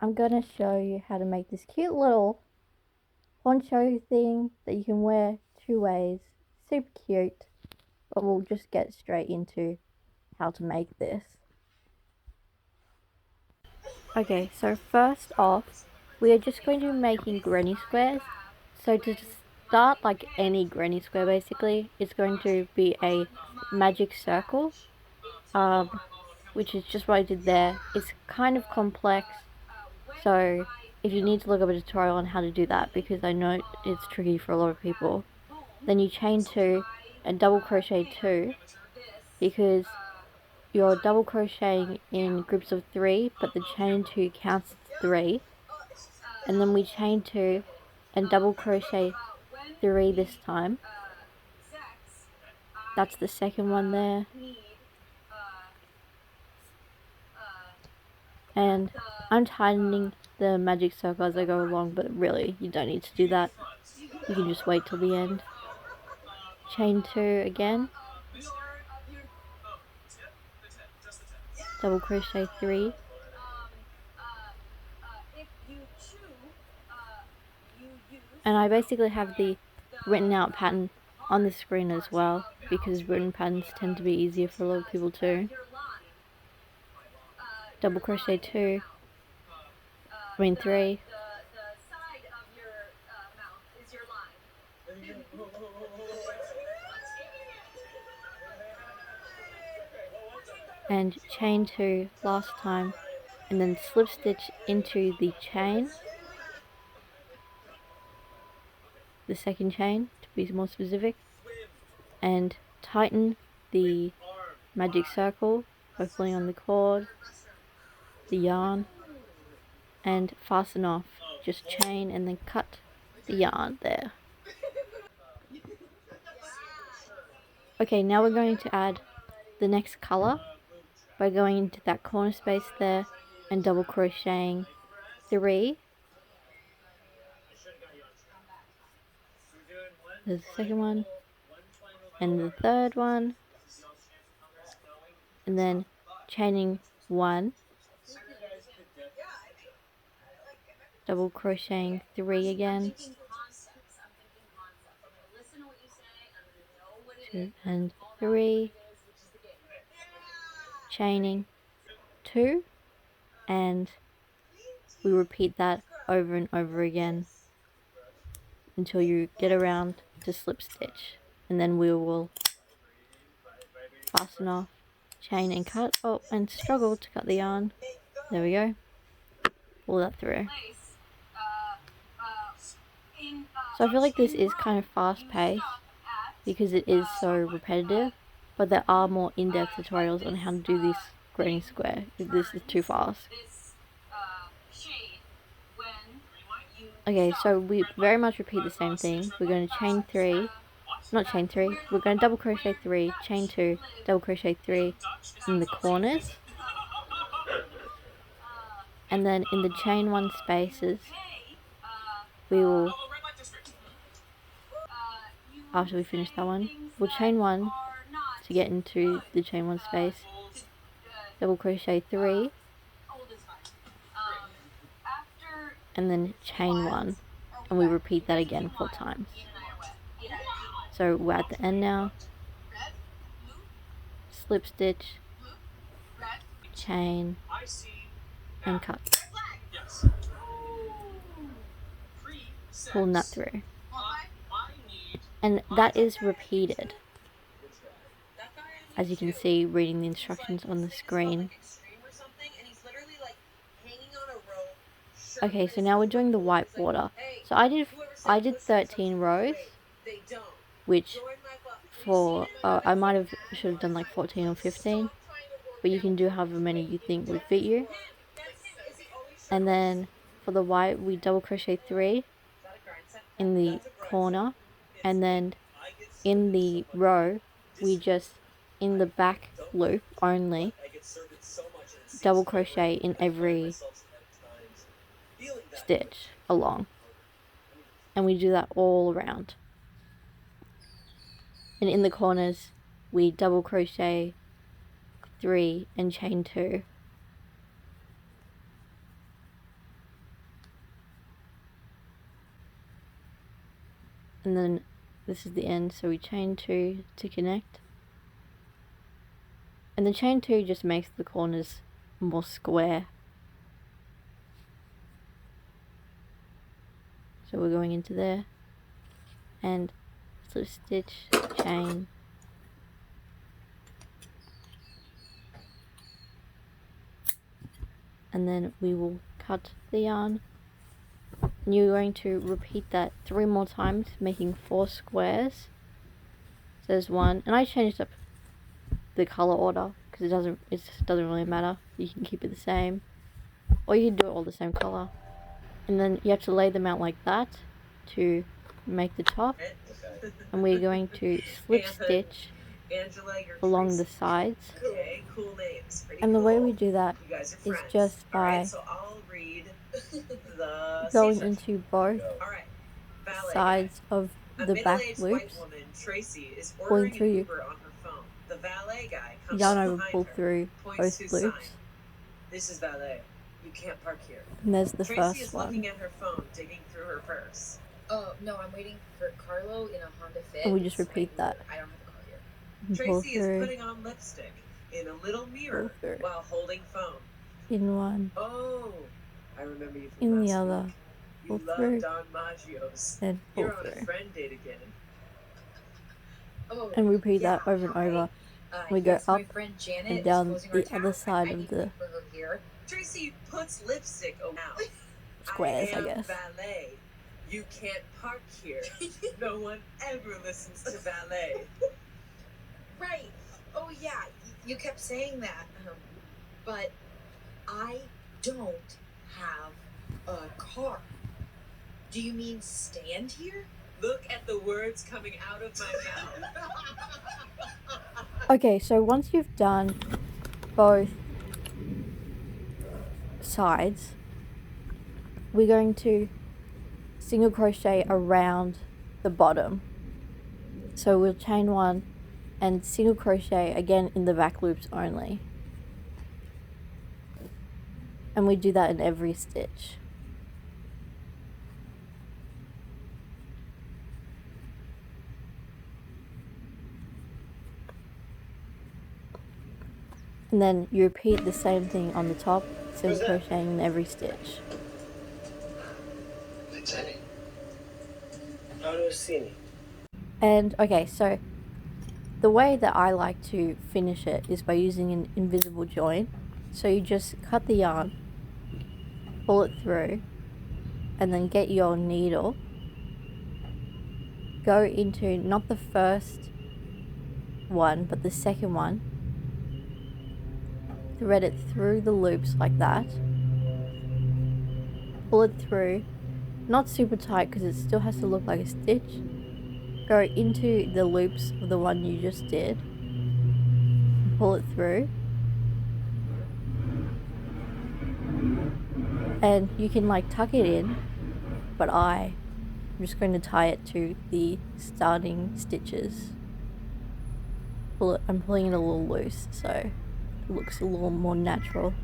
I'm going to show you how to make this cute little poncho thing that you can wear two ways. Super cute, but we'll just get straight into how to make this. Okay, so first off, we are just going to be making granny squares. So to start, like any granny square basically, it's going to be a magic circle, which is just what I did there. It's kind of complex, so if you need to look up a tutorial on how to do that, because I know it's tricky for a lot of people, then you chain 2 and double crochet 2, because you're double crocheting in groups of 3, but the chain 2 counts as 3, and then we chain 2 and double crochet 3 this time. That's the second one there. And I'm tightening the magic circle as I go along, but really you don't need to do that. You can just wait till the end. Chain 2 again, double crochet 3, and I basically have the written out pattern on the screen as well, because written patterns tend to be easier for a lot of people too. Double crochet 3, and chain 2 last time, and then slip stitch into the chain, the second chain to be more specific, and tighten the magic circle by pulling on the cord, the yarn, and fasten off. Just chain and then cut the yarn there. Okay, now we're going to add the next color by going into that corner space there and double crocheting 3. There's the second one, and the third one, and then chaining 1, double crocheting 3 again, 2 and 3, chaining 2, and we repeat that over and over again until you get around to slip stitch, and then we will fasten off, chain and cut. Oh, and struggle to cut the yarn. There we go. Pull that through. So I feel like this is kind of fast paced because it is so repetitive, but there are more in-depth tutorials on how to do this granny square if this is too fast. Okay, so we very much repeat the same thing. We're going to chain 3, not chain 3, we're going to double crochet 3, chain 2, double crochet 3 in the corners, and then in the chain 1 spaces we will, after we finish that one, we'll chain 1 to get into the chain 1 space, double crochet 3, and then chain 1, and we repeat that again 4 times. So we're at the end now, slip stitch, chain, and cut. Pulling that through. And that is repeated, as you can see reading the instructions on the screen. Okay, so now we're doing the white border. So I did 13 rows, which for I should have done like 14 or 15, but you can do however many you think would fit you. And then for the white, we double crochet 3 in the corner, and then in the row we just, in the back loop only, double crochet in every stitch along, and we do that all around. And in the corners we double crochet 3 and chain 2, and then this is the end, so we chain 2 to connect. And the chain 2 just makes the corners more square. So we're going into there, and slip stitch, chain, and then we will cut the yarn. And you're going to repeat that 3 more times, making 4 squares. So there's 1, and I changed up the color order because it doesn't really matter. You can keep it the same, or you can do it all the same color. And then you have to lay them out like that to make the top. And we're going to slip stitch along the sides. And the way we do that is just by going into both sides of the back loops, pulling through yarn over, pull through both loops. This is valet. You can't park here. And there's the Tracy first is one. looking at her phone, digging through her purse. Oh, no, I'm waiting for Carlo in a Honda Fit. And we just repeat that. I don't have a car here. Tracy is putting on lipstick in a little mirror while holding phone. In one. Oh, I remember you from in last the other. week. Pull You through. love Don Maggio's. And pull You're on a through. friend date again. Oh, And repeat that over and over. We go up and down the other side of the Tracy puts lipstick now. squares, I guess. Valet. You can't park here. No one ever listens to valet. Right. Oh yeah, you kept saying that. But I don't have a car. Do you mean stand here? Look at the words coming out of my mouth. Okay, so once you've done both sides, we're going to single crochet around the bottom. So we'll chain 1 and single crochet again in the back loops only. And we do that in every stitch. And then you repeat the same thing on the top, single crocheting in every stitch. And okay, so the way that I like to finish it is by using an invisible join. So you just cut the yarn, pull it through, and then get your needle, go into not the first one but the second one, thread it through the loops like that, pull it through, not super tight because it still has to look like a stitch, go into the loops of the one you just did, pull it through, and you can like tuck it in, but I'm just going to tie it to the starting stitches. I'm pulling it a little loose so it looks a little more natural,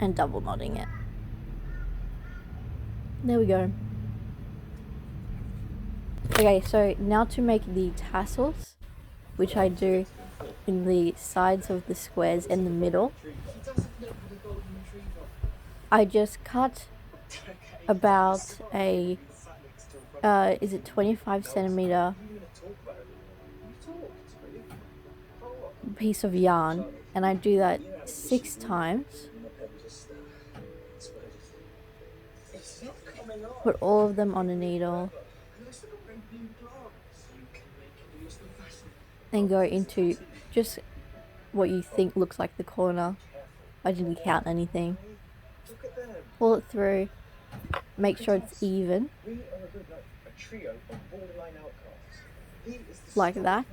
and double knotting it. There we go. Okay, so now to make the tassels, which I do in the sides of the squares in the middle, I just cut about a, is it 25 centimeter piece of yarn, and I do that 6 times. Put all of them on a needle, and go into just what you think looks like the corner. I didn't count anything. Pull it through, make sure it's even, like that,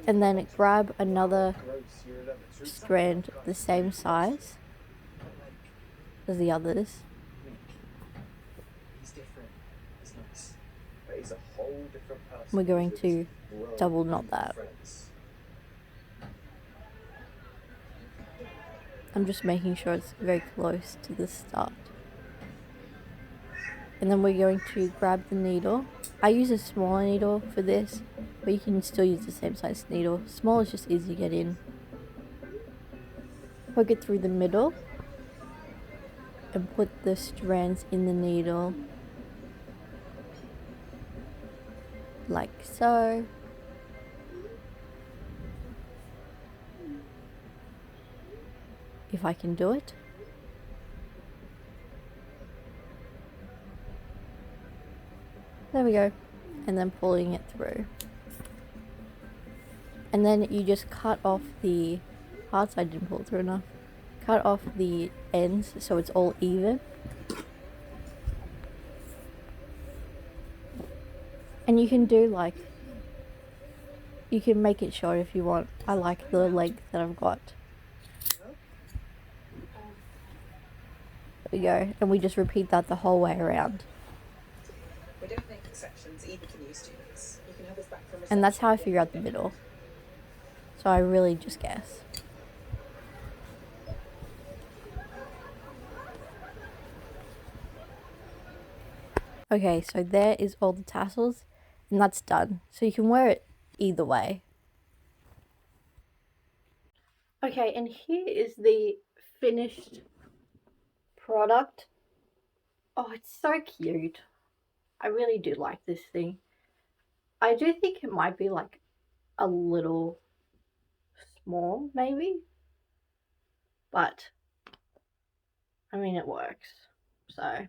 and then grab another strand the same size as the others, we're going to double knot that. I'm just making sure it's very close to the start. And then we're going to grab the needle. I use a smaller needle for this, but you can still use the same size needle. Small is just easy to get in. Poke it through the middle and put the strands in the needle like so. If I can do it. There we go. And then pulling it through. And then you just cut off the parts. I didn't pull it through enough. Cut off the ends so it's all even. And you can do like, you can make it short if you want. I like the length that I've got. There we go. And we just repeat that the whole way around. We don't make exceptions. Either can use students. You can have this back from And that's how I figure out the middle. So I really just guess. Okay, so there is all the tassels, and that's done. So you can wear it either way. Okay, and here is the finished product. Oh, it's so cute. I really do like this thing. I do think it might be like a little small, maybe. But, I mean, it works. So,